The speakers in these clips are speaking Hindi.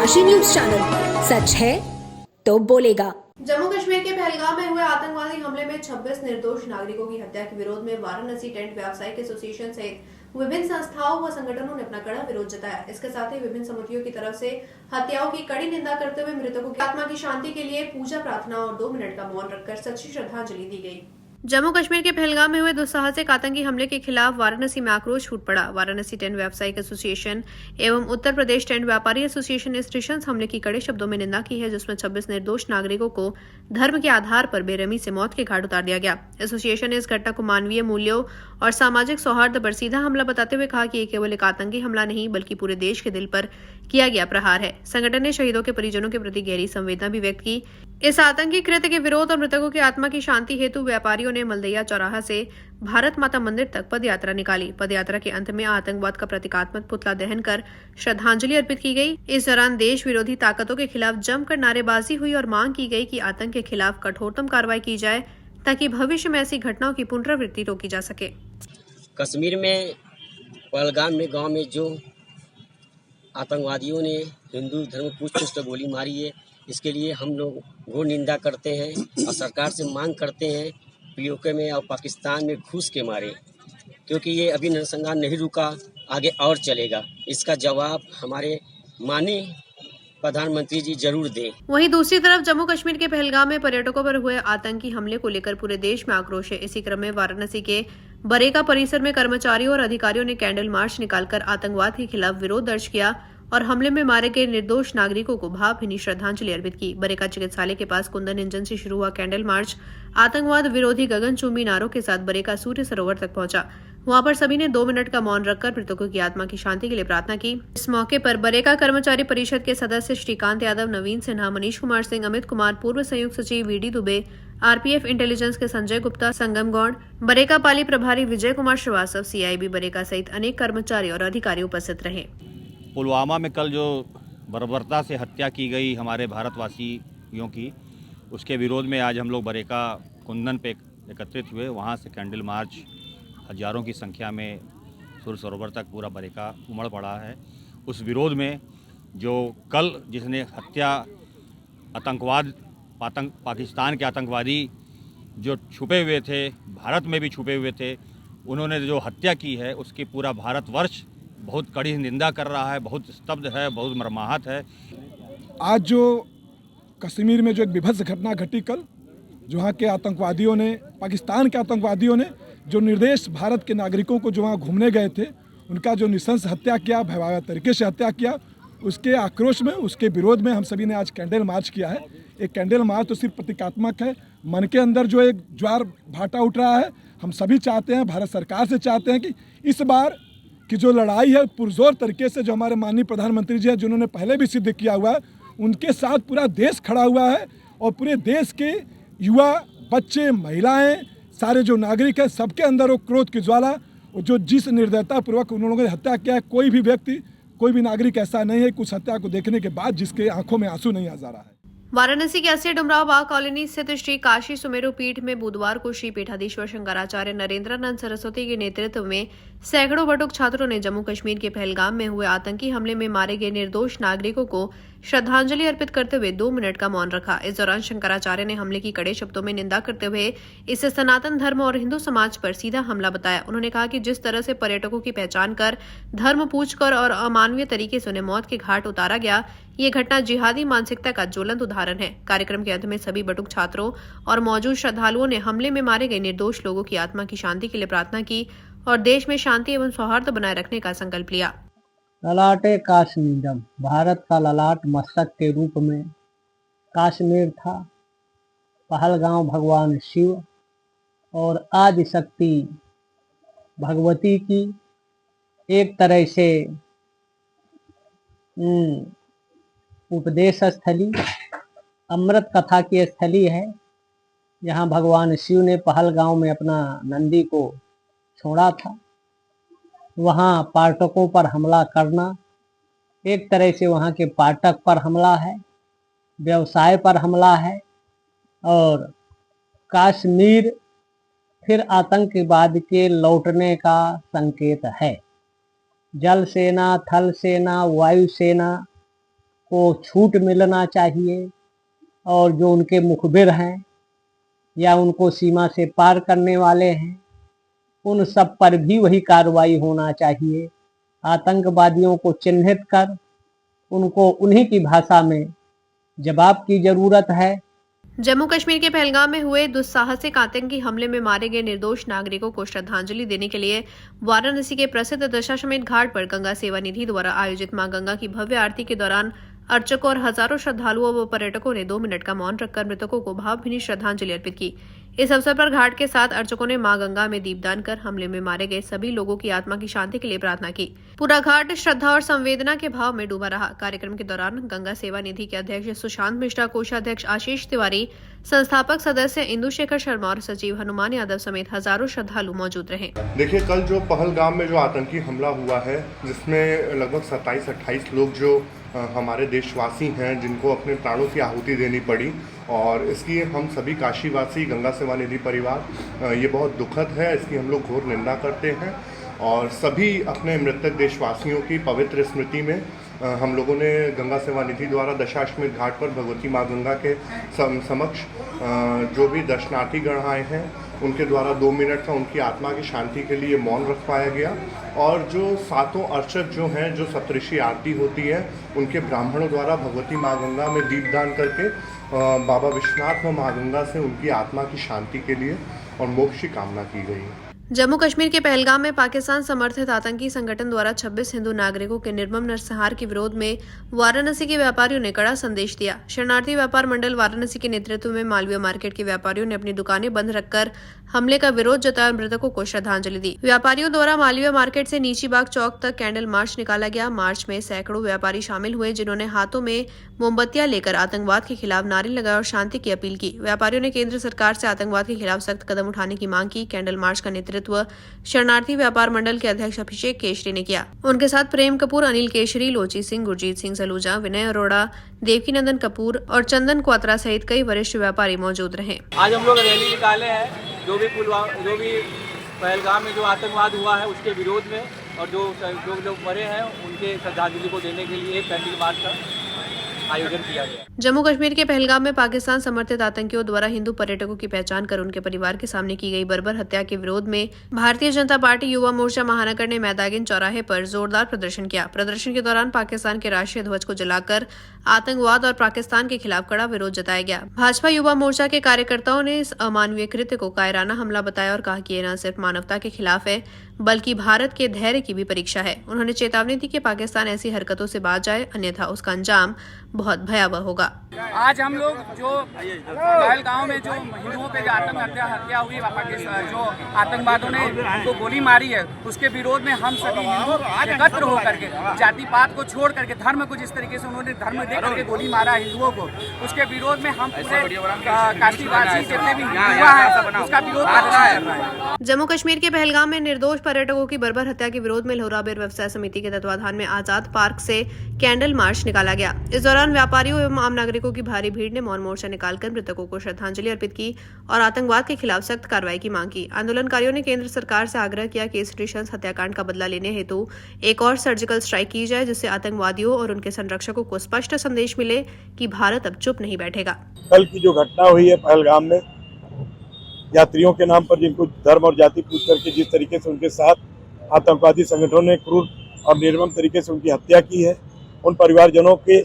काशी न्यूज चैनल, सच है तो बोलेगा। जम्मू कश्मीर के पहलगाम में हुए आतंकवादी हमले में 26 निर्दोष नागरिकों की हत्या के विरोध में वाराणसी टेंट व्यावसायिक एसोसिएशन सहित विभिन्न संस्थाओं व संगठनों ने अपना कड़ा विरोध जताया। इसके साथ ही विभिन्न समितियों की तरफ से हत्याओं की कड़ी निंदा करते हुए मृतकों की आत्मा की शांति के लिए पूजा प्रार्थना और 2 मिनट का मौन रखकर सच्ची श्रद्धांजलि दी गई। जम्मू कश्मीर के पहलगाम में हुए दुस्साहसिक आतंकी हमले के खिलाफ वाराणसी में आक्रोश फूट पड़ा। वाराणसी टेंट व्यावसायिक एसोसिएशन एवं उत्तर प्रदेश टेंट व्यापारी एसोसिएशन ने इस नृशंस हमले की कड़े शब्दों में निंदा की है, जिसमें 26 निर्दोष नागरिकों को धर्म के आधार पर बेरहमी से मौत के घाट उतार दिया गया। एसोसिएशन ने इस घटना को मानवीय मूल्यों और सामाजिक सौहार्द पर सीधा हमला बताते हुए कहा कि ये केवल एक आतंकी हमला नहीं बल्कि पूरे देश के दिल पर किया गया प्रहार है। संगठन ने शहीदों के परिजनों के प्रति गहरी संवेदना भी व्यक्त की। इस आतंकी कृत्य के विरोध और मृतकों की आत्मा की शांति हेतु व्यापारियों ने मलदैया चौराहा से भारत माता मंदिर तक पदयात्रा निकाली। पदयात्रा के अंत में आतंकवाद का प्रतीकात्मक पुतला दहन कर श्रद्धांजलि अर्पित की गई। इस दौरान देश विरोधी ताकतों के खिलाफ जमकर नारेबाजी हुई और मांग की गई कि आतंक के खिलाफ कठोरतम कार्रवाई की जाए ताकि भविष्य में ऐसी घटनाओं की पुनरावृत्ति रोकी जा सके। कश्मीर में पहलगाम में गांव में जो आतंकवादियों ने हिंदू धर्म पुष्ट गोली मारी है, इसके लिए हम लोग घोर निंदा करते हैं और सरकार से मांग करते हैं पीओके में और पाकिस्तान में घुस के मारे, क्योंकि ये अभी नरसंहार नहीं रुका, आगे और चलेगा। इसका जवाब हमारे माननीय प्रधानमंत्री जी जरूर दें। वहीं दूसरी तरफ जम्मू कश्मीर के पहलगाम में पर्यटकों पर हुए आतंकी हमले को लेकर पूरे देश में आक्रोश है। इसी क्रम में वाराणसी के बरेका परिसर में कर्मचारियों और अधिकारियों ने कैंडल मार्च निकालकर आतंकवाद के खिलाफ विरोध दर्ज किया और हमले में मारे गए निर्दोष नागरिकों को भावभीनी श्रद्धांजलि अर्पित की। बरेका चिकित्सालय के पास कुंदन इंजन से शुरू हुआ कैंडल मार्च आतंकवाद विरोधी गगनचुंबी नारों के साथ बरेका सूर्य सरोवर तक पहुंचा। वहां पर सभी ने 2 मिनट का मौन रखकर मृतकों की आत्मा की शांति के लिए प्रार्थना की। इस मौके पर बरेका कर्मचारी परिषद के सदस्य श्रीकांत यादव, नवीन सिन्हा, मनीष कुमार सिंह, अमित कुमार, पूर्व संयुक्त सचिव वीडी दुबे, आरपीएफ इंटेलिजेंस के संजय गुप्ता, संगम गौड़, बरेका पाली प्रभारी विजय कुमार श्रीवास्तव, सीआईबी बरेका सहित अनेक कर्मचारी और अधिकारी उपस्थित रहे। पुलवामा में कल जो बर्बरता से हत्या की गई हमारे भारतवासियों की, उसके विरोध में आज हम लोग बरेका कुंदन पे एकत्रित हुए। वहाँ से कैंडल मार्च हजारों की संख्या में सूर्य सरोवर तक पूरा बरेका उमड़ पड़ा है। उस विरोध में जो कल जिसने हत्या पाकिस्तान के आतंकवादी जो छुपे हुए थे, भारत में भी छुपे हुए थे, उन्होंने जो हत्या की है उसकी पूरा भारतवर्ष बहुत कड़ी निंदा कर रहा है, बहुत स्तब्ध है, बहुत मर्माहत है। आज जो कश्मीर में जो एक विभत्स घटना घटी कल, जो वहाँ के आतंकवादियों ने, पाकिस्तान के आतंकवादियों ने जो निर्देश भारत के नागरिकों को जो वहाँ घूमने गए थे, उनका जो नृशंस हत्या किया, भयावह तरीके से हत्या किया, उसके आक्रोश में, उसके विरोध में हम सभी ने आज कैंडल मार्च किया है। एक कैंडल मार्च तो सिर्फ प्रतीकात्मक है, मन के अंदर जो एक ज्वार भाटा उठ रहा है। हम सभी चाहते हैं, भारत सरकार से चाहते हैं कि इस बार की जो लड़ाई है पुरजोर तरीके से, जो हमारे माननीय प्रधानमंत्री जी हैं जिन्होंने पहले भी सिद्ध किया हुआ है, उनके साथ पूरा देश खड़ा हुआ है और पूरे देश के युवा, बच्चे, महिलाएं, सारे जो नागरिक हैं, सबके अंदर वो क्रोध की ज्वाला, जो जिस निर्दयतापूर्वक उन लोगों ने हत्या किया है, कोई भी व्यक्ति, कोई भी नागरिक ऐसा नहीं है कुछ हत्या को देखने के बाद जिसके आंखों में आंसू नहीं आ जा रहा है। वाराणसी के अस्सी डुमराव बाग कॉलोनी स्थित श्री काशी सुमेरु पीठ में बुधवार को श्री पीठाधीश्वर शंकराचार्य नरेंद्रानंद सरस्वती के नेतृत्व में सैकड़ों बटुक छात्रों ने जम्मू कश्मीर के पहलगाम में हुए आतंकी हमले में मारे गए निर्दोष नागरिकों को श्रद्धांजलि अर्पित करते हुए 2 मिनट का मौन रखा। इस दौरान शंकराचार्य ने हमले की कड़े शब्दों में निंदा करते हुए इसे सनातन धर्म और हिंदू समाज पर सीधा हमला बताया। उन्होंने कहा कि जिस तरह से पर्यटकों की पहचान कर, धर्म पूछकर और अमानवीय तरीके से उन्हें मौत के घाट उतारा गया, ये घटना जिहादी मानसिकता का ज्वलंत उदाहरण है। कार्यक्रम के अंत में सभी बटुक छात्रों और मौजूद श्रद्धालुओं ने हमले में मारे गए निर्दोष लोगों की आत्मा की शांति के लिए प्रार्थना की और देश में शांति एवं सौहार्द बनाए रखने का संकल्प लिया। ललाटे काश्मीरम, भारत का ललाट मस्तक के रूप में काश्मीर था। पहलगाम भगवान शिव और आदि शक्ति भगवती की एक तरह से उपदेश स्थली, अमृत कथा की स्थली है। यहाँ भगवान शिव ने पहलगाम में अपना नंदी को छोड़ा था। वहाँ पाठकों पर हमला करना एक तरह से वहाँ के पाठक पर हमला है, व्यवसाय पर हमला है और कश्मीर फिर आतंकवाद के लौटने का संकेत है। जल सेना, थल सेना, वायु सेना को छूट मिलना चाहिए और जो उनके मुखबिर हैं या उनको सीमा से पार करने वाले हैं उन सब पर भी वही कार्रवाई होना चाहिए। आतंकवादियों को चिन्हित कर उनको उन्हीं की भाषा में जवाब की जरूरत है। जम्मू कश्मीर के पहलगाम में हुए दुस्साहसिक आतंकी हमले में मारे गए निर्दोष नागरिकों को श्रद्धांजलि देने के लिए वाराणसी के प्रसिद्ध दशाश्वमेध घाट पर गंगा सेवा निधि द्वारा आयोजित मां गंगा की भव्य आरती के दौरान अर्चकों और हजारों श्रद्धालुओं व पर्यटकों ने 2 मिनट का मौन रखकर मृतकों को भावभीनी श्रद्धांजलि अर्पित की। इस अवसर पर घाट के साथ अर्चकों ने मां गंगा में दीपदान कर हमले में मारे गए सभी लोगों की आत्मा की शांति के लिए प्रार्थना की। पूरा घाट श्रद्धा और संवेदना के भाव में डूबा रहा। कार्यक्रम के दौरान गंगा सेवा निधि के अध्यक्ष सुशांत मिश्रा, कोषाध्यक्ष आशीष तिवारी, संस्थापक सदस्य इंदु शेखर शर्मा और सचिव हनुमान यादव समेत हजारों श्रद्धालु मौजूद रहे। देखिए, कल जो पहलगाम में जो आतंकी हमला हुआ है, जिसमें लगभग 27-28 लोग जो हमारे देशवासी हैं, जिनको अपने प्राणों की आहुति देनी पड़ी, और इसकी हम सभी काशीवासी गंगा सेवा निधि परिवार ये बहुत दुखद है, इसकी हम लोग घोर निंदा करते हैं। और सभी अपने मृतक देशवासियों की पवित्र स्मृति में हम लोगों ने गंगा सेवा निधि द्वारा दशाश्वमेध घाट पर भगवती माँ गंगा के समक्ष जो भी दर्शनार्थी गण आए हैं उनके द्वारा 2 मिनट का उनकी आत्मा की शांति के लिए मौन रखवाया गया। और जो 7 अर्चक जो हैं, जो सप्तऋषि आरती होती है, उनके ब्राह्मणों द्वारा भगवती माँ गंगा में दीपदान करके बाबा विश्वनाथ व माँ गंगा से उनकी आत्मा की शांति के लिए और मोक्ष की कामना की गई। जम्मू कश्मीर के पहलगाम में पाकिस्तान समर्थित आतंकी संगठन द्वारा 26 हिंदू नागरिकों के निर्मम नरसंहार के विरोध में वाराणसी के व्यापारियों ने कड़ा संदेश दिया। शरणार्थी व्यापार मंडल वाराणसी के नेतृत्व में मालवीय मार्केट के व्यापारियों ने अपनी दुकानें बंद रखकर हमले का विरोध जताया और मृतकों को श्रद्धांजलि दी। व्यापारियों द्वारा मालवीय मार्केट से नीची बाग चौक तक कैंडल मार्च निकाला गया। मार्च में सैकड़ों व्यापारी शामिल हुए, जिन्होंने हाथों में मोमबत्तियां लेकर आतंकवाद के खिलाफ नारे लगाए और शांति की अपील की। व्यापारियों ने केंद्र सरकार से आतंकवाद के खिलाफ सख्त कदम उठाने की मांग की। कैंडल मार्च का नेतृत्व शरणार्थी व्यापार मंडल के अध्यक्ष अभिषेक केशरी ने किया। उनके साथ प्रेम कपूर, अनिल केशरी, लोची सिंह, गुरजीत सिंह सलूजा, विनय अरोड़ा, देवकीनंदन कपूर और चंदन क्वात्रा सहित कई वरिष्ठ व्यापारी मौजूद रहे। आज हम लोग रैली निकाले हैं जो भी पहलगाम में जो आतंकवाद हुआ है उसके विरोध में, और जो लोग मरे हैं उनके श्रद्धांजलि को देने के लिए कैंडल मार्च का आयोजन किया गया। जम्मू कश्मीर के पहलगाम में पाकिस्तान समर्थित आतंकियों द्वारा हिंदू पर्यटकों की पहचान कर उनके परिवार के सामने की गई बर्बर हत्या के विरोध में भारतीय जनता पार्टी युवा मोर्चा महानगर ने मैदागिन चौराहे पर जोरदार प्रदर्शन किया। प्रदर्शन के दौरान पाकिस्तान के राष्ट्रीय ध्वज को जलाकर आतंकवाद और पाकिस्तान के खिलाफ कड़ा विरोध जताया गया। भाजपा युवा मोर्चा के कार्यकर्ताओं ने इस अमानवीय कृत्य को कायराना हमला बताया और कहा कि ये न सिर्फ मानवता के खिलाफ है बल्कि भारत के धैर्य की भी परीक्षा है। उन्होंने चेतावनी दी कि पाकिस्तान ऐसी हरकतों से बाज जाए, अन्यथा उसका अंजाम बहुत भयावह होगा। आज हम लोग जो पहलगाम में जो हिंदुओं पे जो हत्या हुई, जो आतंकवादियों ने उनको गोली मारी है, उसके विरोध में हम सभी हिंदू एकत्र होकर के जाति पात को छोड़ करके धर्म को, जिस तरीके से उन्होंने धर्म दे करके गोली मारा हिंदुओं को, उसके विरोध में हम पूरे काशीवासी जितने भी युवा है उसका विरोध कर रहे हैं। जम्मू कश्मीर के पहलगाम में निर्दोष पर्यटकों की बर्बर हत्या के विरोध में लोहराबेर व्यवसाय समिति के तत्वाधान में आजाद पार्क से कैंडल मार्च निकाला गया। इस दौरान व्यापारियों एवं आम नागरिकों की भारी भीड़ ने मौन मोर्चा निकालकर मृतकों को श्रद्धांजलि अर्पित की और आतंकवाद के खिलाफ सख्त कार्रवाई की मांग की। आंदोलनकारियों ने केंद्र सरकार से आग्रह किया कि इस नृशंस हत्याकांड का बदला लेने हेतु एक और सर्जिकल स्ट्राइक की जाए, जिससे आतंकवादियों और उनके संरक्षकों को स्पष्ट संदेश मिले कि भारत अब चुप नहीं बैठेगा। कल की जो घटना हुई है पहलगाम में, यात्रियों के नाम पर जिनको धर्म और जाति पूछ करके जिस तरीके से उनके साथ आतंकवादी संगठनों ने क्रूर और निर्मम तरीके से उनकी हत्या की है, उन परिवारजनों के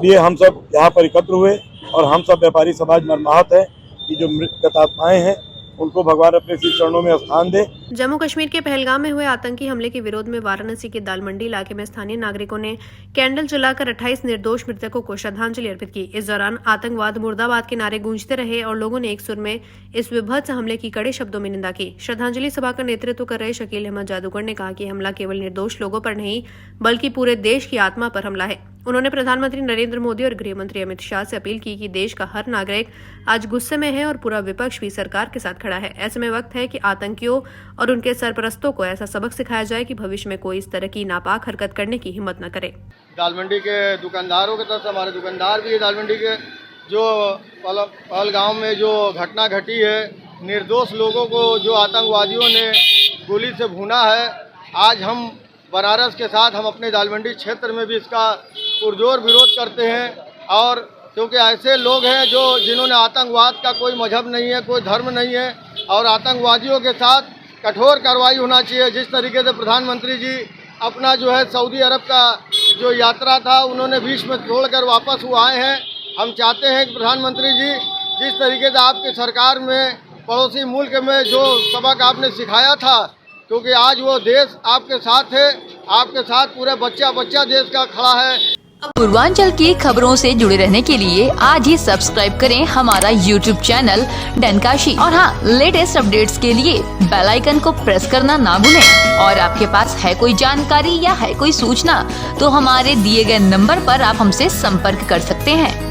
लिए हम सब यहाँ पर एकत्र हुए और हम सब व्यापारी समाज मर्माहत है कि जो मृत आत्माएं हैं उनको भगवान अपने श्री चरणों में स्थान दे। जम्मू कश्मीर के पहलगाम में हुए आतंकी हमले के विरोध में वाराणसी के दालमंडी इलाके में स्थानीय नागरिकों ने कैंडल जलाकर 28 निर्दोष मृतकों को श्रद्धांजलि अर्पित की। इस दौरान आतंकवाद मुर्दाबाद के नारे गूंजते रहे और लोगों ने एक सुर में इस विभत्स हमले की कड़े शब्दों में निंदा की। श्रद्धांजलि सभा का नेतृत्व कर रहे शकील अहमद जादूगर ने कहा कि हमला केवल निर्दोष लोगों पर नहीं बल्कि पूरे देश की आत्मा पर हमला है। उन्होंने प्रधानमंत्री नरेंद्र मोदी और गृह मंत्री अमित शाह से अपील की कि देश का हर नागरिक आज गुस्से में है और पूरा विपक्ष भी सरकार के साथ खड़ा है। ऐसे में वक्त है कि आतंकियों और उनके सरपरस्तों को ऐसा सबक सिखाया जाए कि भविष्य में कोई इस तरह की नापाक हरकत करने की हिम्मत न करे। दालमंडी के दुकानदारों की तरफ से हमारे दुकानदार भी है दालमंडी के, जो पहलगाम में जो घटना घटी है, निर्दोष लोगों को जो आतंकवादियों ने गोली से भूना है, आज हम बनारस के साथ हम अपने दालमंडी क्षेत्र में भी इसका पुरजोर विरोध करते हैं। और क्योंकि ऐसे लोग हैं जो जिन्होंने आतंकवाद का कोई मजहब नहीं है, कोई धर्म नहीं है, और आतंकवादियों के साथ कठोर कार्रवाई होना चाहिए। जिस तरीके से प्रधानमंत्री जी अपना जो है सऊदी अरब का जो यात्रा था उन्होंने बीच में छोड़कर वापस वो आए हैं। हम चाहते हैं कि प्रधानमंत्री जी जिस तरीके से आपकी सरकार में पड़ोसी मुल्क में जो सबक आपने सिखाया था, क्योंकि आज वो देश आपके साथ है, आपके साथ पूरे बच्चा देश का खड़ा है। पूर्वांचल की खबरों से जुड़े रहने के लिए आज ही सब्सक्राइब करें हमारा YouTube चैनल डनकाशी। और हाँ, लेटेस्ट अपडेट्स के लिए बेल आइकन को प्रेस करना ना भूलें। और आपके पास है कोई जानकारी या है कोई सूचना तो हमारे दिए गए नंबर पर आप हमसे संपर्क कर सकते हैं।